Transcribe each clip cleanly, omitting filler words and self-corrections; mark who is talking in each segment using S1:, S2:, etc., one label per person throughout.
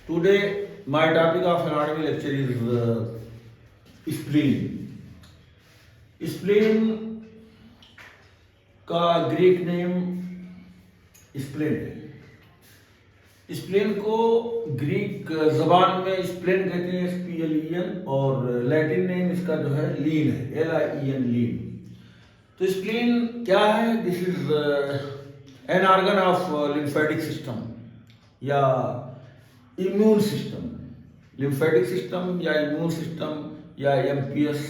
S1: Today, my topic of anatomy lecture is spleen. Spleen का Greek name spleen है। Spleen को Greek जबान में स्प्लेन कहते हैं, SPLEN, और लैटिन नेम इसका जो है लीन है, LIEN, लीन। तो स्प्लीन क्या है? This is an organ of lymphatic system या इम्यून सिस्टम। लिम्फेटिक सिस्टम या इम्यून सिस्टम या MPS,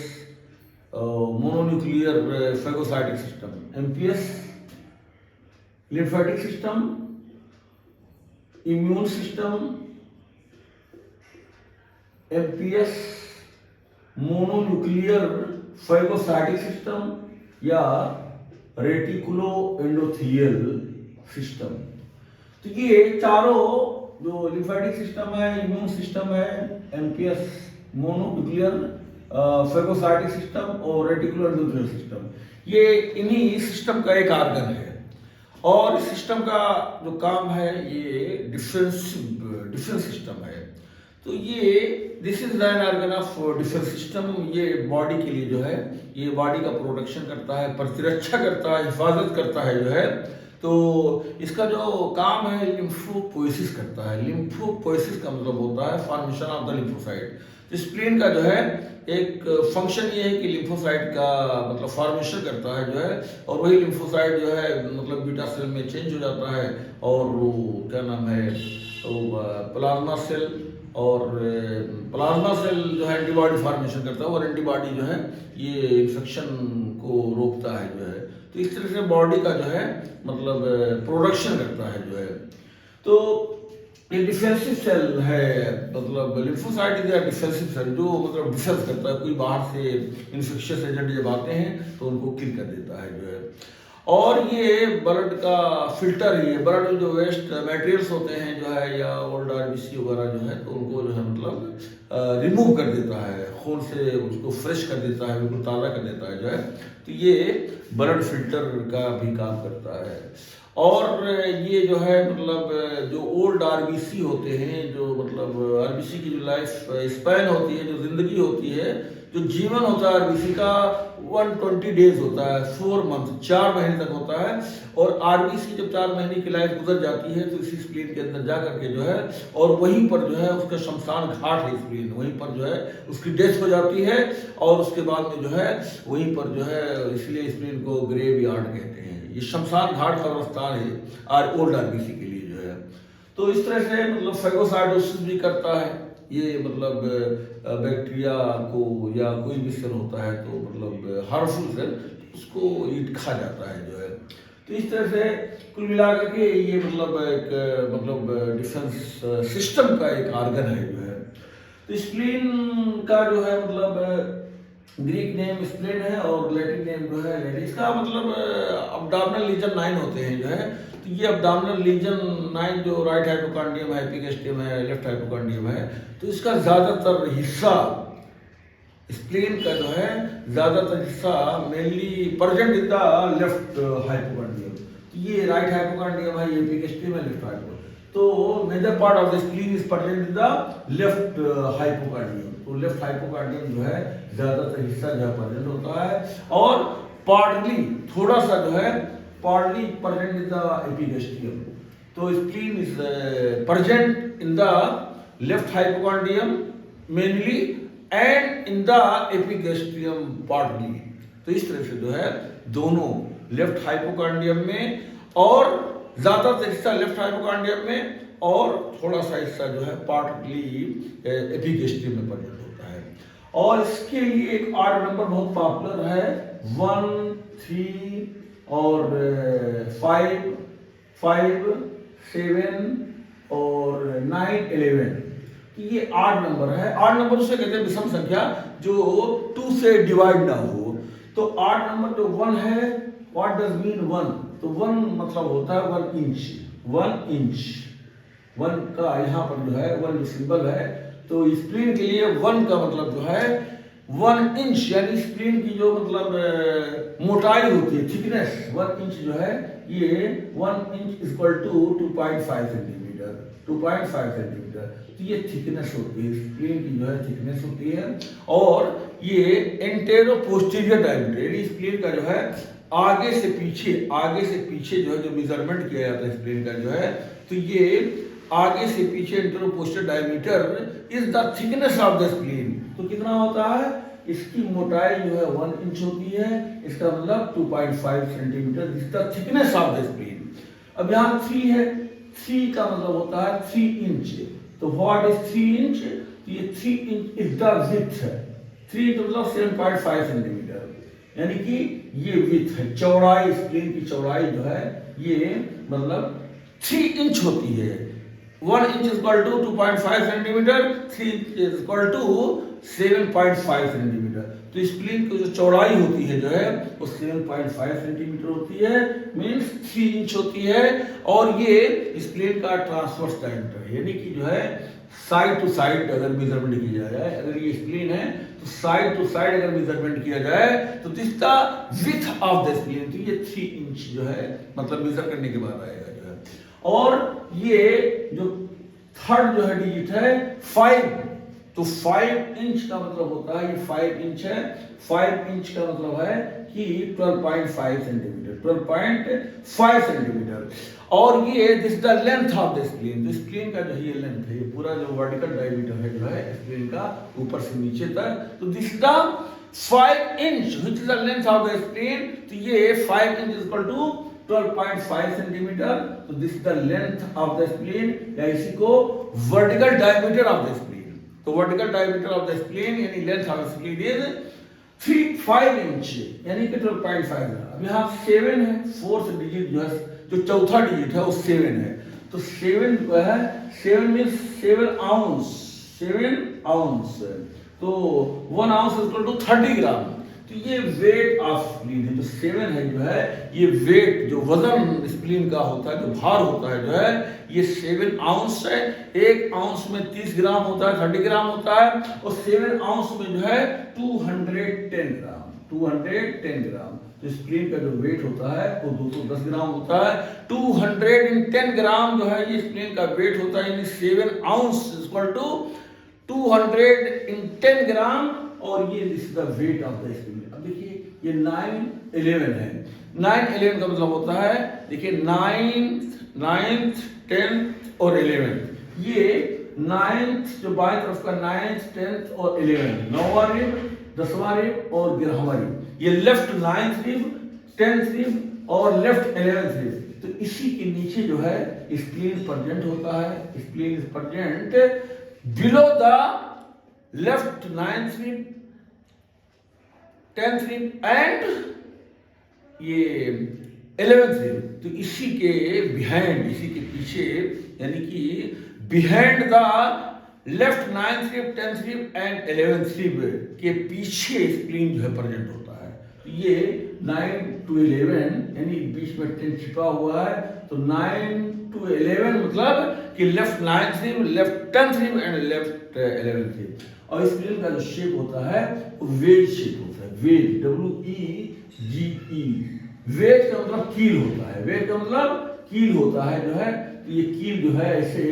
S1: mononuclear phagocytic system. MPS lymphatic system, immune system, MPS mononuclear phagocytic system या रेटिकुलो एंडोथेलियल सिस्टम। तो ये चारों जो लिम्फेटिक सिस्टम है, immune system है, MPS मोनोन्यूक्लियर फेगोसाइटिक सिस्टम और रेटिकुलर एंडोथेलियल सिस्टम, ये इन्हीं सिस्टम का एक ऑर्गन है। और इस सिस्टम का जो काम है ये डिफेंस सिस्टम है। तो ये this is an organ of defence system. ये बॉडी के लिए जो है, ये बॉडी का प्रोटेक्शन करता है, प्रतिरक्षा करता है, हिफाजत करता है जो है। तो इसका जो काम है लिम्फोपोइसिस करता है। लिम्फोपोइसिस का मतलब होता है formation of the lymphocyte. Spleen का जो है एक फंक्शन ये है कि लिम्फोसाइट का मतलब फॉर्मेशन करता है जो है, और वही लिम्फोसाइट जो है मतलब बीटा सेल में चेंज हो जाता है, और वो क्या नाम है, वो प्लाज्मा सेल, और प्लाज्मा सेल जो है एंटीबॉडी फॉर्मेशन करता है, और एंटीबॉडी जो है ये इन्फेक्शन को रोकता है जो है। तो इस तरह से बॉडी का जो है मतलब प्रोडक्शन करता है जो है। तो ये डिफेंसिव सेल है, मतलब लिम्फोसाइट इज डिफेंसिव सेल जो मतलब डिफेंस करता है। कोई बाहर से इन्फेक्शियस एजेंट जब आते हैं तो उनको किल कर देता है जो है। और ये ब्लड का फिल्टर ही है। ब्लड में जो वेस्ट मटेरियल्स होते हैं जो है, या ओल्ड RBC वगैरह जो है, तो उनको जो है मतलब रिमूव कर देता है, खून से उसको फ्रेश कर देता है, बिल्कुल ताज़ा कर देता है जो है। तो ये ब्लड फिल्टर का भी काम करता है। और ये जो है मतलब जो ओल्ड RBC होते हैं, जो मतलब RBC की जो लाइफ स्पैन होती है, जो जिंदगी होती है, जो जीवन होता है RBC का 120 डेज होता है, 4 मंथ, 4 महीने तक होता है। और RBC जब 4 महीने की लाइफ गुजर जाती है तो इसी स्प्लीन के अंदर जा करके जो है, और वहीं पर जो है उसका शमशान घाट है स्प्लीन, वहीं पर जो है उसकी डेथ हो जाती है। और उसके बाद में जो है वहीं पर जो है, इसलिए स्प्लीन को ग्रेव यार्ड कहते हैं। ये शमशान घाट का स्थान है ओल्ड RBC के लिए जो है। तो इस तरह से मतलब फेगोसाइटोसिस भी करता है ये, मतलब बैक्टीरिया को या कोई भी सेल होता है तो मतलब हार्मफुल सेल, उसको ईट खा जाता है जो है। तो इस तरह से कुल मिलाकर के ये मतलब एक मतलब डिफेंस सिस्टम का एक ऑर्गन है जो है। तो स्प्लीन का जो है मतलब ग्रीक नेम स्प्लेन है, और लैटिन नेम जो है लेटिस। इसका मतलब अब्डोमिनल लीजन 9 होते हैं जो है। तो ये अब्डोमिनल लीजन 9 जो राइट हाइपोकॉन्ड्रियम है, एपिगैस्ट्रियम है, लेफ्ट हाइपोकॉन्ड्रियम है, तो इसका ज़्यादातर हिस्सा स्प्लीन का जो है ज़्यादातर हिस्सा mainly present in the left hypochondrium. तो ये राइट हाइपोकॉन्ड्रियम है, ये एपिगैस्ट्रियम है, लेफ्ट हाइपोकॉन्ड्रियम। तो major part of the spleen is present in the left hypochondrium. तो लेफ्ट हाइपोकॉन्ड्रियम जो है ज़्यादातर हिस्सा जो है प्रेजेंट होता है, और पार्टली थोड़ा सा जो है partly present in the epigastrium. तो spleen is present in the left hypochondrium mainly and in the epigastrium partly. तो इस तरह से जो है दोनों लेफ्ट हाइपोकॉन्ड्रियम में, और ज्यादातर हिस्सा लेफ्ट हाइपोकॉन्ड्रियम में, और थोड़ा सा हिस्सा जो है पार्टली एपिगैस्ट्रियम में प्रेजेंट होता है। और इसके लिए एक ऑड नंबर बहुत पॉपुलर है, 1, 3 और 5, 7 और 9, 11। ये ऑड नंबर है। ऑड नंबर उसे कहते हैं विषम संख्या जो 2 से डिवाइड ना हो। तो ऑड नंबर जो 1 है, व्हाट डज मीन 1? तो 1 मतलब होता है 1 इंच। 1 इंच 1 का यहाँ पर जो है 1 जो सिंबल है, तो स्प्लीन के लिए 1 का मतलब जो है 1 इंच, यानी स्प्लीन की जो मतलब मोटाई होती है, थिकनेस 1 इंच जो है, ये 1 inch equal to 2.5 centimetre. 2.5 centimetre. तो ये थिकनेस होती है, स्प्लीन की जो है थिकनेस होती है। और ये एंटेरो पोस्टीरियर डायमीटर, स्प्लीन का जो है आगे से पीछे जो है जो मेजरमेंट किया जाता है स्प्लीन का जो है, तो ये आगे से पीछे antero posterior diameter is the thickness of the spleen. तो कितना होता है, इसकी मोटाई जो है 1 इंच होती है, इसका मतलब 2.5 centimetre, this the thickness of the spleen. अब यहाँ 3 है, 3 का मतलब होता है 3 इंच। तो व्हाट इज 3 इंच? तो ये 3 इंच इज द विड्थ है, 3 इंच मतलब 7.5 सेंटीमीटर, यानी कि ये विड्थ है, चौड़ाई, स्प्लीन की चौड़ाई जो है ये मतलब 3 इंच होती है। 1 inch is equal to 2.5 centimetre, 3 inch is equal to 7.5 centimetre. तो स्प्लीन की जो चौड़ाई होती है जो है वो 7.5 सेंटीमीटर होती है, मीन्स 3 इंच होती है। और ये स्प्लीन का ट्रांसवर्स डायमीटर है, यानी कि जो है साइड टू साइड अगर मेजरमेंट किया जाए, अगर ये स्प्लीन है तो साइड टू साइड अगर मेजरमेंट किया जाए तो this the width of the spleen. तो ये 3 इंच जो है मतलब मेजर करने के बाद आएगा जो है। और ये जो थर्ड जो है डिजिट है 5, तो 5 इंच का मतलब होता है, ये 5 इंच है, 5 इंच का मतलब है कि 12.5 सेंटीमीटर, 12.5 सेंटीमीटर। और ये this the length of the spleen, तो स्प्लीन का जो है ये लेंथ है, ये पूरा जो वर्टिकल डायमीटर है जो है स्प्लीन का ऊपर से नीचे तक, तो this the 5 inch which is the length of the spleen. तो ये 5 inch is equal to 12.5 centimetre. तो this the length of the spleen, या इसी को vertical diameter of the spleen. तो vertical diameter of the spleen यानी length of spleen is 5 inch, यानी कि 12.5 है। अब यहाँ 7 है, फोर्थ डिजिट जो है, जो चौथा डिजिट है वो 7 है। तो 7 जो है, 7 मीन्स 7 आउंस, 7 आउंस। तो 1 आउंस इज इक्वल टू 30 ग्राम। तो ये वेट ऑफ स्प्लीन है, जो 7 है जो है ये वेट, जो वजन स्प्लीन का होता है, जो भार होता है जो है ये 7 आउंस है। 1 आउंस में 30 ग्राम होता है, 30 ग्राम होता है, और 7 आउंस में जो है 210 ग्राम, 210 ग्राम। तो स्प्लीन का जो वेट होता है वो 210 ग्राम होता है। 210 ग्राम जो है ये स्प्लीन का वेट होता है, यानी 7 आउंस इक्वल टू 210 ग्राम। और ये this the weight of the spleen. अब देखिए ये 9, 11 है, 9, 11 का मतलब होता है, देखिए 9th, 10th और 11th। ये 9th जो बाएं तरफ का 9th, 10th और 11th, 9वां रिब, 10वां रिब और 11वां रिब, ये left 9th rib, 10th rib और लेफ्ट 11th रिब। तो इसी के नीचे जो है स्प्लीन प्रेजेंट होता है। Spleen is present below the left 9th rib, 10th rib and ये 11th rib। तो इसी के बिहाइंड, इसी के पीछे, यानी कि behind the left 9th rib, 10th rib and 11th rib के पीछे स्प्लीन जो है प्रेजेंट होता है। तो ये 9 to 11 यानी बीच में 10 छिपा हुआ है। तो 9 to 11 मतलब कि left 9th rib, left 10th rib and left 11th rib। और स्प्लीन का जो शेप होता है वो वेज शेप होता है, वेज, WEGE। वेज का मतलब कील होता है, वेज का मतलब कील होता है जो है। तो ये कील जो है ऐसे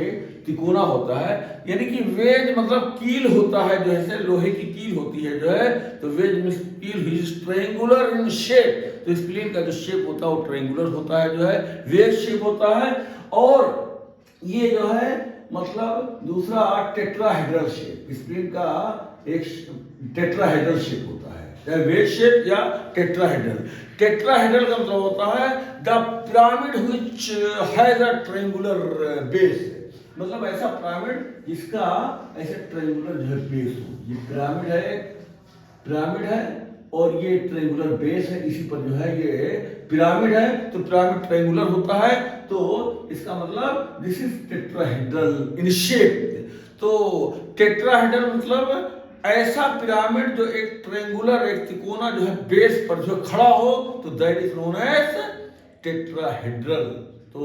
S1: तिकोना होता है, यानी कि वेज मतलब कील होता है, जो ऐसे लोहे की कील होती है जो है। तो वेज मींस कील इज ट्रायंगुलर इन शेप। तो स्प्लीन का जो शेप होता है वो ट्रायंगुलर होता है जो है, वेज शेप होता है। और ये जो है मतलब दूसरा टेट्राहेड्रल शेप, स्प्लीन का एक टेट्राहेड्रल शेप होता है, चाहे वेज शेप या टेट्राहेड्रल। टेट्राहेड्रल का मतलब होता है the pyramid which has a triangular base, मतलब ऐसा पिरामिड जिसका ऐसे ट्रायंगुलर जो है बेस हो। ये पिरामिड है और ये ट्रायंगुलर बेस है, इसी पर जो है ये पिरामिड है। तो पिरामिड ट्रायंगुलर होता है, तो इसका मतलब this is tetrahedral in shape. तो टेट्राहेड्रल मतलब ऐसा पिरामिड जो एक ट्रायंगुलर, एक तिकोना जो है बेस पर जो खड़ा हो, तो that is known as tetrahedral. तो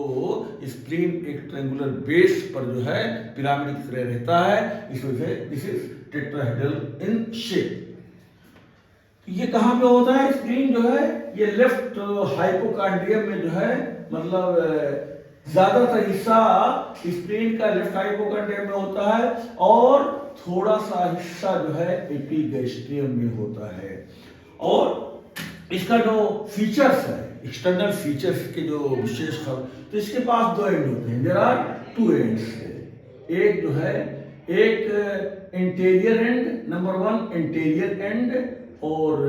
S1: स्प्लीन एक ट्रायंगुलर बेस पर जो है पिरामिड की तरह रहता है, इस वजह से this is tetrahedral in shape. ये कहाँ पे होता है स्प्लीन जो है, ये लेफ्ट हाइपोकॉन्ड्रियम में जो है मतलब ज्यादातर हिस्सा स्प्लीन का लेफ्ट हाइपोकॉन्ड्रियम में होता है और थोड़ा सा हिस्सा जो है एपिगैस्ट्रियम में होता है। और इसका जो फीचर्स है, एक्सटर्नल फीचर्स के जो विशेष तो इसके पास दो एंड होते हैं, देयर आर टू एंड्स। एक जो है एक interior end, number 1 interior end, और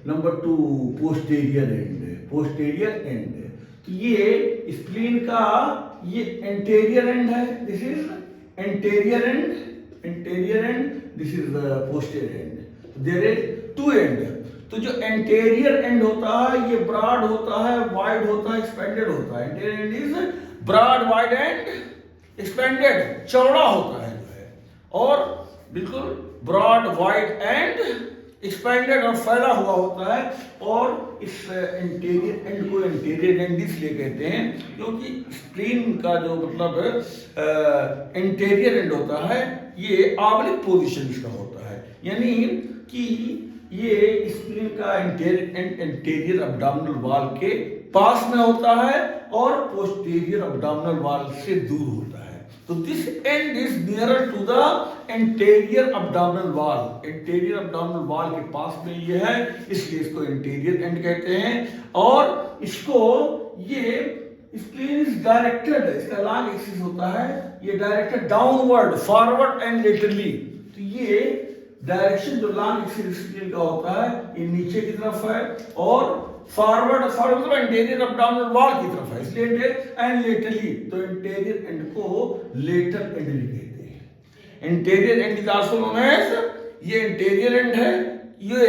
S1: number 2 posterior end, posterior end. तो ये स्प्लीन का ये इंटीरियर एंड है, this is interior end, interior end, this is posterior end. There is two end. तो जो एंटीरियर एंड होता है ये ब्रॉड होता है, वाइड होता है, एक्सपेंडेड होता है। Anterior end is broad, wide and expanded, चौड़ा होता है जो है, और बिल्कुल ब्रॉड, वाइड एंड एक्सपेंडेड और फैला हुआ होता है। और इस इंटीरियर एंड को इंटीरियर एंड इसलिए कहते हैं क्योंकि स्प्लीन का जो मतलब इंटीरियर एंड होता है ये ऑब्लिक पोजीशन इसका होता है, यानी कि ये स्प्लीन का इंटीरियर एब्डोमिनल वॉल के पास में होता है और पोस्टीरियर एब्डोमिनल वॉल से दूर होता है। तो this end is nearer to the anterior abdominal wall, anterior abdominal wall के पास में ये है, इसलिए इसको इंटीरियर एंड कहते हैं। और इसको ये स्प्लीन इज डायरेक्टेड, इसका लॉन्ग एक्सिस होता है, ये directed downward, forward and laterally. तो ये डायरेक्शन जो लॉन्ग एक्सिस स्प्लीन का होता है ये नीचे की तरफ है और फॉरवर्ड, फॉरवर्ड मतलब इंटीरियर एब्डोमिनल वॉल की तरफ है, इसलिए इंटीरियर एंड लेटरली। तो इंटीरियर एंड को लेटर एंड भी कहते हैं। Anterior end is also known as, ये इंटीरियर एंड है, ये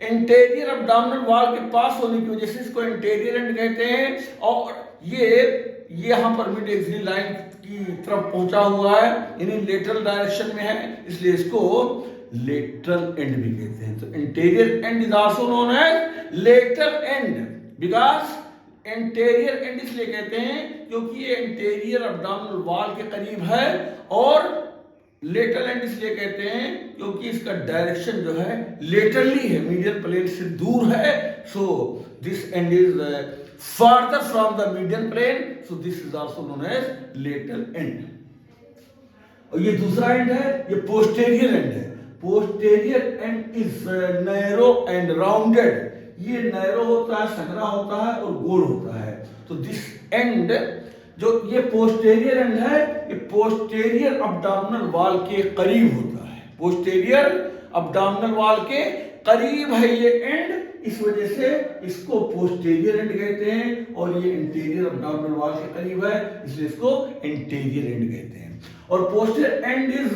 S1: इंटीरियर एब्डोमिनल वॉल के पास होने की वजह से इसको इंटीरियर एंड कहते हैं। और ये यहां पर मिड एक्सियल लाइन की तरफ पहुंचा हुआ है, यानी लेटरल डायरेक्शन में है, इसलिए इसको लेटरल एंड भी कहते हैं। तो interior end is also known as lateral end, because anterior end इसलिए कहते हैं क्योंकि ये इंटीरियर एब्डोमिनल वॉल के करीब है, और लेटरल एंड इसलिए कहते हैं क्योंकि इसका डायरेक्शन जो है लेटरली है, मीडियल प्लेन से दूर है। So this end is farther from the median plane, so this is also known as lateral end. और ये दूसरा एंड है, ये पोस्टीरियर एंड है। Posterior end is narrow and rounded, ये नैरो होता है, संकरा होता है और गोल होता है। तो दिस एंड जो ये पोस्टीरियर एंड है, ये पोस्टीरियर एब्डोमिनल वॉल के करीब होता है, पोस्टीरियर एब्डोमिनल वॉल के करीब है ये एंड, इस वजह से इसको पोस्टीरियर एंड कहते हैं। और ये इंटीरियर एब्डोमिनल वॉल के करीब है, इसलिए इसको इंटीरियर एंड कहते हैं। और posterior end is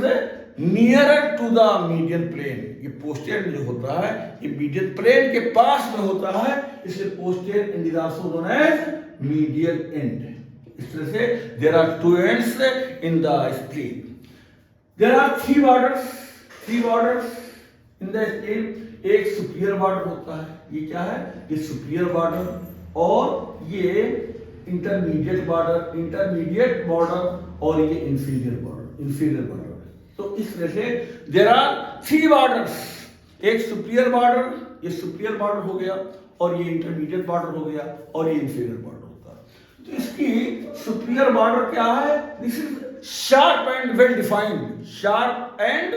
S1: nearer to the median plane, ये पोस्टीरियर जो होता है ये मीडियन प्लेन के पास में होता है, इसलिए posterior end is also known as medial end. इस तरह से there are two ends in the spleen. There are three borders in the spleen. एक सुपीरियर बॉर्डर होता है, ये क्या है, ये सुपीरियर बॉर्डर, और ये इंटरमीडिएट बॉर्डर, और ये इंफीरियर बॉर्डर। तो इस तरह से देयर आर थ्री बॉर्डर्स, एक सुपीरियर बॉर्डर, ये सुपीरियर बॉर्डर हो गया, और ये इंटरमीडिएट बॉर्डर हो गया, और ये इंफीरियर बॉर्डर होता है। तो इसकी सुपीरियर बॉर्डर क्या है, this is sharp and well defined, sharp and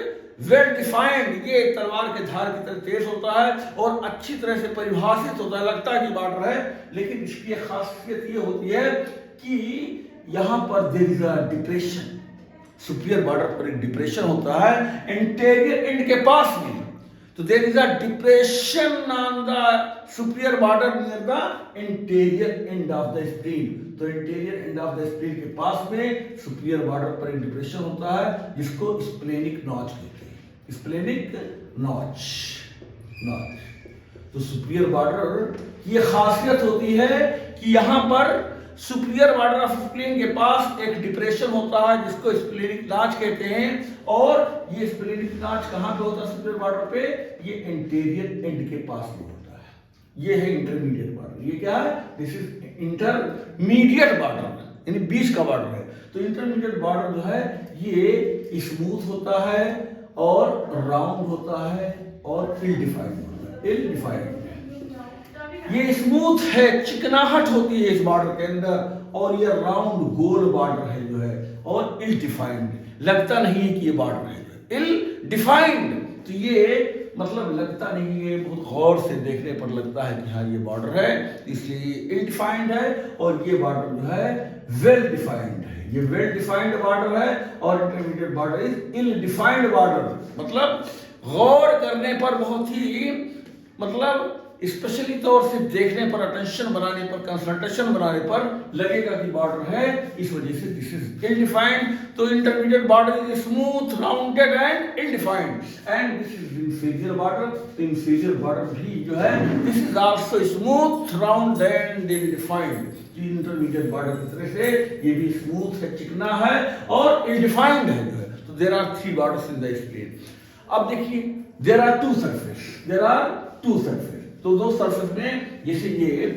S1: well defined, ये तलवार के धार की तरह तेज होता है और अच्छी तरह से परिभाषित होता है, लगता है कि बॉर्डर है, लेकिन इसकी खासियत ये होती है कि यहां पर there is a depression, superior border पर एक डिप्रेशन होता है इंटीरियर एंड के पास में। तो there is a depression on the superior border near the interior end of the spleen. तो interior end of the spleen के पास में सुपीरियर बॉर्डर पर एक डिप्रेशन होता है जिसको स्प्लेनिक नॉच कहते हैं, स्प्लेनिक नॉच। तो सुपीरियर बॉर्डर की खासियत होती है कि यहां पर सुपीरियर बॉर्डर ऑफ स्प्लीन के पास एक डिप्रेशन होता है जिसको स्प्लेनिक नॉच कहते हैं। और ये स्प्लेनिक नॉच कहां पे होता है सुपीरियर बॉर्डर पे, ये इंटीरियर एंड के पास में होता है। ये है इंटरमीडिएट बॉर्डर, ये क्या है, दिस इज इंटरमीडिएट बॉर्डर, यानी बीच का बॉर्डर है। तो इंटरमीडिएट बॉर्डर जो है ये स्मूथ होता है और राउंड होता है और इल डिफाइंड होता है, इल डिफाइंड। ये स्मूथ है, चिकनाहट होती है इस बॉर्डर के अंदर, और ये राउंड गोल बॉर्डर है जो है, और इल डिफाइंड, लगता नहीं है कि ये बॉर्डर है, इल डिफाइंड, तो ये मतलब लगता नहीं है, बहुत गौर से देखने पर लगता है कि हाँ ये बॉर्डर है, इसलिए ये इल डिफाइंड है, और ये बॉर्डर जो है वेल डिफाइंड है। ये वेल डिफाइंड बॉर्डर है और intermediate border is ill defined border, मतलब गौर करने पर बहुत ही, मतलब स्पेशली तौर से देखने पर, अटेंशन बनाने पर, कंसंट्रेशन बनाने पर लगेगा कि बॉर्डर है, इस वजह से दिस इज इल डिफाइंड। तो intermediate border is smooth, rounded and ill defined, and this is inferior border. तो इंफीरियर बॉर्डर भी जो है this is also smooth, round and ill defined. Intermediate border की तरह से ये भी स्मूथ है, चिकना है और इल डिफाइंड है जो है। तो there are 3 borders in the spleen. अब देखिए there are 2 surface, there are 2 surface. तो 2 सरफेस में जैसे ये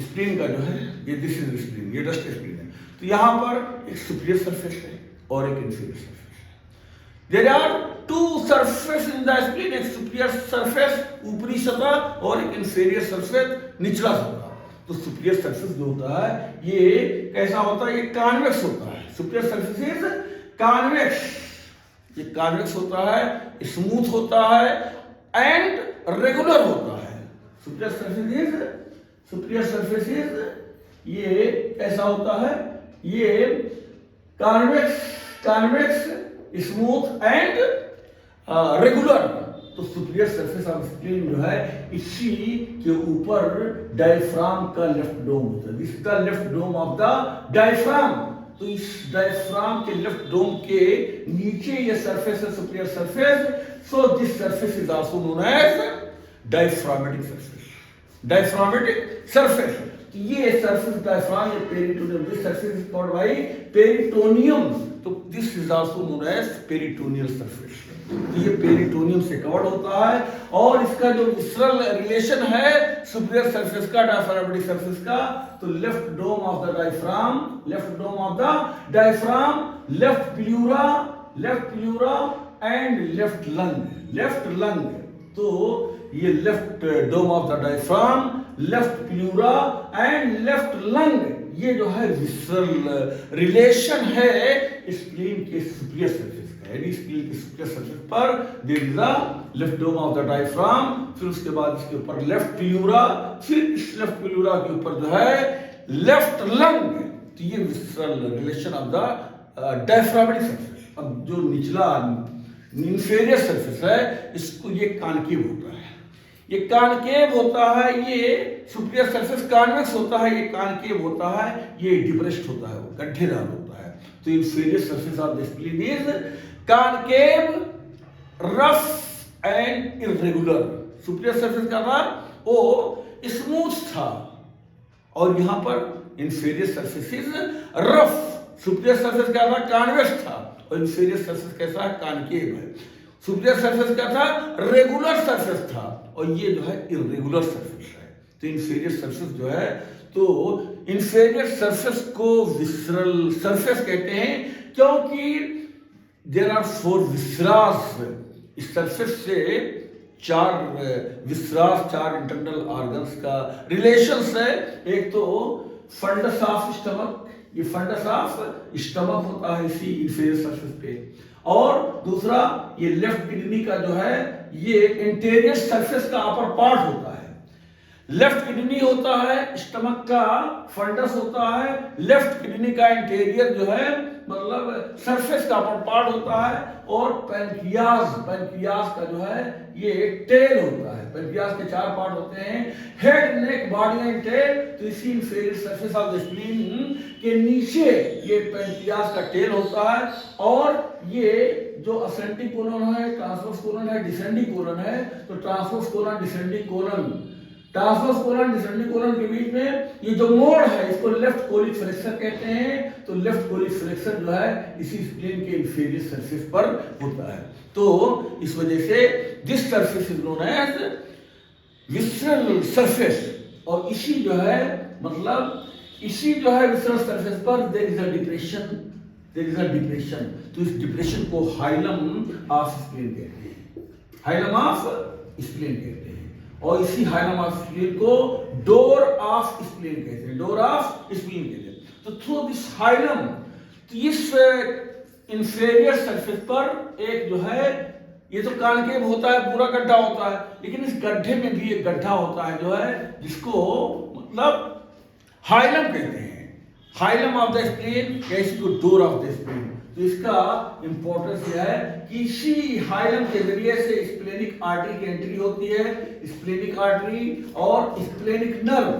S1: स्प्लिन का जो है, ये दिस इज स्प्लिन, ये डस्ट स्प्लिन है, तो यहाँ पर एक सुपीरियर सरफेस है और एक इंफीरियर सरफेस है। There are 2 surface in the spleen, एक सुपीरियर सरफेस ऊपरी सतह और एक इंफीरियर सरफेस निचला सतह। तो सुपीरियर सरफेस जो होता है ये कैसा होता है, ये कॉन्वेक्स होता है। सुपीरियर सरफेस इज कॉन्वेक्स, ये कॉन्वेक्स होता है, स्मूथ होता है एंड रेगुलर होता है। सुपीरियर सरफेस इज ये कैसा होता है, ये कॉन्वेक्स स्मूथ एंड रेगुलर। तो सुपीरियर सरफेस ऑफ स्प्लिन जो है इसी के ऊपर डायफ्राम का लेफ्ट डोम होता है, इसका left dome of the diaphragm. तो इस डायफ्राम के लेफ्ट डोम के नीचे ये सरफेस है superior surface, so this surface is also known as diaphragmatic surface, diaphragmatic surface. तो ये सरफेस डायफ्राम, ये peritoneum, this surface is called by peritoneum. तो this is also known as peritoneal surface. तो ये पेरिटोनियम से covered होता है, और इसका जो विसरल रिलेशन है सुपीरियर सरफेस का डायफ्रामेटिक सरफेस का, तो left dome of the diaphragm, left dome of the diaphragm, left pleura and left lung. तो ये left dome of the diaphragm, left pleura and left lung, ये जो है visceral relation है spleen के सुपीरियर सरफेस का। यानी स्प्लीन के सुपीरियर सरफेस पर there is a left dome of the diaphragm, फिर उसके बाद इसके ऊपर लेफ्ट प्लूरा, फिर इस लेफ्ट प्लूरा के ऊपर जो है लेफ्ट लंग। तो ये visceral relation of the diaphragmatic surface. अब जो निचला इंफीरियर सरफेस है इसको ये कॉन्केव होता है, ये कॉन्केव होता है, ये सुपीरियर सरफेस कॉन्वेक्स होता है, ये कॉन्केव होता है, ये डिप्रेस्ड होता है, वो गड्ढेदार होता है। तो inferior surface of the spleen is concave, rough and irregular. Superior surface का था वो स्मूथ था, और यहां पर inferior surface is rough. Superior surface क्या था, कॉन्वेक्स था, और इंफीरियर सरफेस कैसा है, कॉन्केव है। सुपीरियर सरफेस क्या था, रेगुलर सरफेस था, और ये जो है इर्रेगुलर सरफेस है। तो इंफीरियर सरफेस जो है, तो इंफीरियर सरफेस को विसरल सरफेस कहते हैं, क्योंकि देयर आर 4 विसरास। इस सरफेस से 4 विसरास, 4 इंटरनल ऑर्गन्स का रिलेशंस है। एक तो फंडस ऑफ स्टमक, ये फंडस ऑफ स्टमक होता है इसी इंफीरियर सरफेस पे, और दूसरा ये लेफ्ट किडनी का जो है ये इंटीरियर सरफेस का अपर पार्ट होता है। लेफ्ट किडनी होता है, स्टमक का फंडस होता है, लेफ्ट किडनी का इंटीरियर जो है मतलब सरफेस का अपर पार्ट होता है, और पैनक्रियाज का जो है ये टेल होता है। पैनक्रियाज के 4 पार्ट होते हैं, head, neck, body and tail. तो इसी inferior surface of the spleen के नीचे ये पैनक्रियाज का टेल होता है, और ये जो असेंडिंग कोलन है, ट्रांसवर्स कोलन है, डिसेंडिंग कोलन है। तो ट्रांसवर्स कोलन, डिसेंडिंग कोलन के बीच में ये जो मोड़ है इसको लेफ्ट कोलिक फ्लेक्सर कहते हैं। तो लेफ्ट कोलिक फ्लेक्सर जो है इसी स्प्लीन के इंफीरियर सरफेस पर होता है। तो इस वजह से this surface is known as visceral surface. और इसी जो है मतलब इसी जो है विसरल सरफेस पर देयर इज अ डिप्रेशन। तो इस डिप्रेशन को हाइलम ऑफ स्प्लीन कहते हैं, हाइलम ऑफ स्प्लीन कहते हैं। और इसी हाइलम ऑफ स्प्लीन को डोर ऑफ स्प्लीन कहते हैं, डोर ऑफ स्प्लीन कहते हैं। तो थ्रू दिस हाइलम, इस इंफीरियर सरफेस पर एक जो है, ये तो कॉन्केव होता है, पूरा गड्ढा होता है, लेकिन इस गड्ढे में भी एक गड्ढा होता है जो है, जिसको मतलब हाइलम कहते हैं, हाइलम ऑफ द स्प्लीन या इसी को डोर ऑफ द स्प्लीन। तो इसका इंपॉर्टेंस यह है कि इसी हाइलम के जरिए से स्प्लेनिक आर्टरी की एंट्री होती है, स्प्लेनिक आर्टरी और splenic nerve,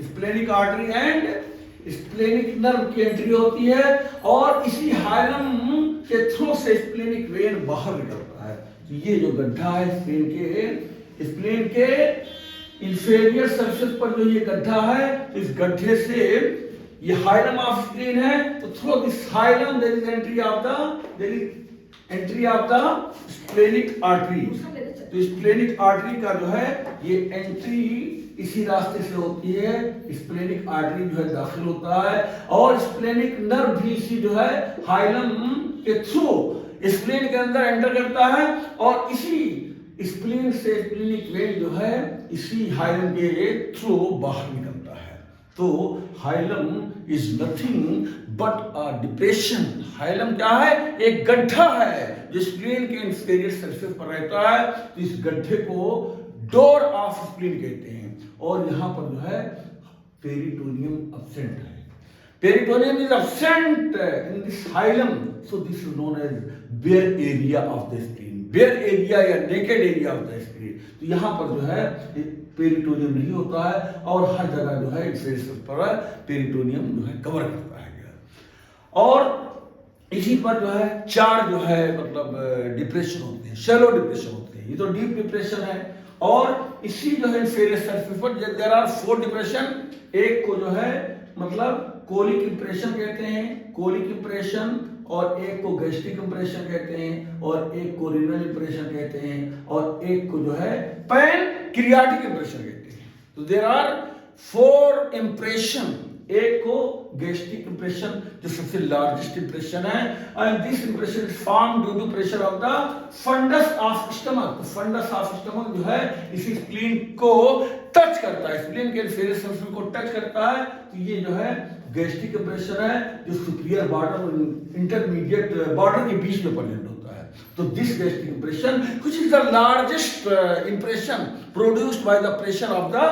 S1: splenic artery and splenic nerve की एंट्री होती है, और इसी हाइलम के थ्रू से स्प्लेनिक वेन बाहर निकलता है। तो ये जो गड्ढा है स्प्लेन के इंफीरियर सरफेस पर जो ये गड्ढा है, तो इस गड्ढे से ये हाइलम ऑफ स्प्लीन है। तो through this hilum there is entry of the splenic artery. तो स्प्लेनिक आर्टरी का जो है ये एंट्री इसी रास्ते से होती है, स्प्लेनिक आर्टरी जो है दाखिल होता है, और स्प्लेनिक नर्व भी इसी जो है हाइलम के थ्रू स्प्लीन के अंदर एंटर करता है, और इसी स्प्लीन से स्प्लेनिक वेन जो है इसी हाइलम के थ्रू बाहर निकलता है। तो hilum is nothing but a depression. Hilum क्या है? एक गड्ढा है जो स्प्लीन के इंफीरियर सरफेस पर रहता है। तो इस गड्ढे को डोर ऑफ स्प्लीन कहते हैं, और यहाँ पर जो है पेरिटोनियम एब्सेंट है। Peritoneum is absent in this hilum, so this is known as bare area of the spleen, bare area या naked area of the spleen. तो यहाँ पर जो है पेरिटोनियम नहीं होता है, और हर जगह जो है इंफीरियर पर पेरिटोनियम जो है कवर करता है। और इसी पर जो है चार जो है मतलब डिप्रेशन होते हैं, शैलो डिप्रेशन होते हैं। ये तो डीप डिप्रेशन है, और इसी जो है इंफीरियर सरफेस पर देयर आर 4 डिप्रेशन। एक को जो है मतलब कोलिक इंप्रेशन कहते हैं, कोलिक इंप्रेशन, और एक को गैस्ट्रिक इंप्रेशन कहते हैं, और एक को रीनल इंप्रेशन कहते हैं, और एक को जो है पैनक्रियाटिक इंप्रेशन कहते हैं। तो देयर आर 4 इंप्रेशन। एक को गैस्ट्रिक इंप्रेशन जो सबसे लार्जेस्ट इंप्रेशन है, and this impression is formed due to pressure of the fundus of stomach. तो फंडस ऑफ स्टमक जो है इसी स्प्लीन को टच करता है, स्प्लीन के इंफीरियर सरफेस को टच करता है। तो ये जो है गैस्ट्रिक इंप्रेशन है, जो सुपीरियर बॉर्डर और इंटरमीडिएट बॉर्डर के बीच में प्रेजेंट होता है। तो this gastric impression which is the largest impression produced by the pressure of the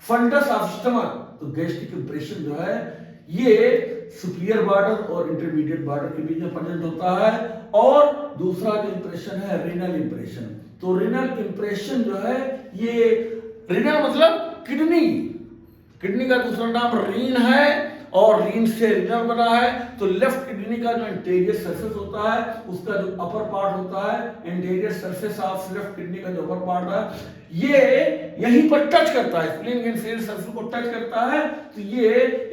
S1: fundus of stomach. तो गैस्ट्रिक इंप्रेशन जो है ये सुपीरियर बॉर्डर और इंटरमीडिएट बॉर्डर के बीच में प्रेजेंट होता है। और दूसरा जो इंप्रेशन है रीनल इंप्रेशन। तो रीनल इंप्रेशन जो है ये, रीनल मतलब किडनी, किडनी का दूसरा नाम रीन है, और रीन से रीनल बना है। तो लेफ्ट किडनी का जो इंटीरियर सरफेस होता है, उसका जो अपर पार्ट होता है, interior surface of left kidney का जो अपर पार्ट है, ये यहीं पर टच करता है, स्प्लीन के इंफीरियर सरफेस को टच करता है। तो ये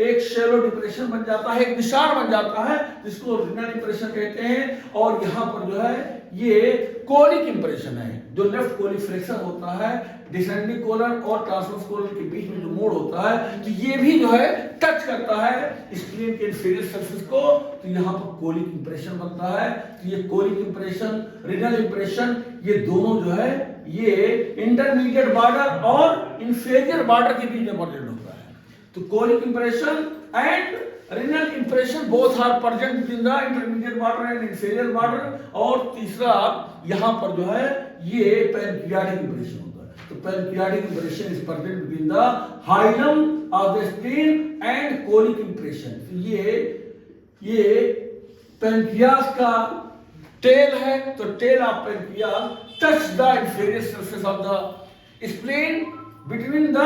S1: एक शैलो डिप्रेशन बन जाता है, एक निशान बन जाता है, जिसको रीनल इंप्रेशन कहते हैं। और यहाँ पर जो है ये कोलिक इंप्रेशन है, जो लेफ्ट कोलिक फ्रैक्चर होता है, डिसेंडिंग कोलन और ट्रांसवर्स कोलन के बीच में जो मोड़ होता है, तो ये भी जो है टच करता है स्प्लीन के इंफीरियर सरफेस को। तो यहाँ पर कोलिक इंप्रेशन बनता है। तो ये कोलिक इंप्रेशन, रीनल इंप्रेशन, ये दोनों जो है ये इंटरमीडिएट बॉर्डर और इंफीरियर बॉर्डर के बीच में प्रेजेंट होता है। तो colic impression and renal impression both are present in the intermediate border and inferior border. और तीसरा यहाँ पर जो है ये पैनक्रियाटिक इंप्रेशन होता है। तो pancreatic impression is present between the hilum of the spleen and colic impression. तो ये पैनक्रियास का टेल है। तो tail of pancreas touch the inferior surface of the spleen between the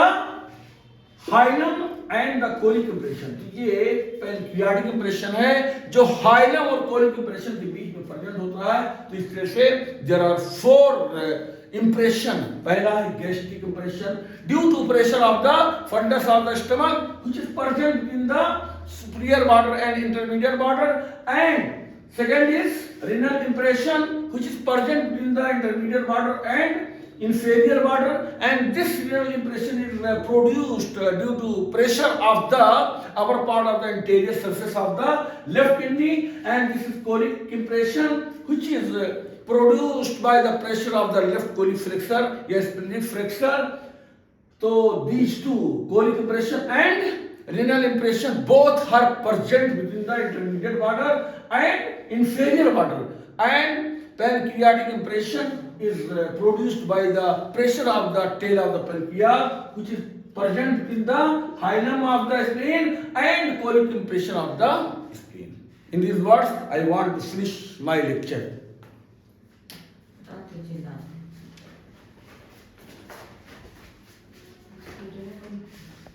S1: hilum and the colic impression. तो ये pancreatic impression है जो hilum और कोलिक इंप्रेशन के बीच में प्रेजेंट होता है। तो इस तरह से देयर आर 4 इंप्रेशन। पहला है gastric impression due to pressure of the fundus of the stomach which is present in the superior border and intermediate border, and second is renal impression which is present in the intermediate border and inferior border, and this renal impression is produced due to pressure of the upper part of the anterior surface of the left kidney, and this is colic impression which is produced by the pressure of the left colic flexor, yes, splenic flexor. So these two, colic impression and renal impression, both are present within the intermediate border and inferior border. And pancreatic impression is produced by the pressure of the tail of the pancreas, which is present within the hilum of the spleen and colic impression of the spleen. In these words, I want to finish my lecture.
S2: Dr. Jilan.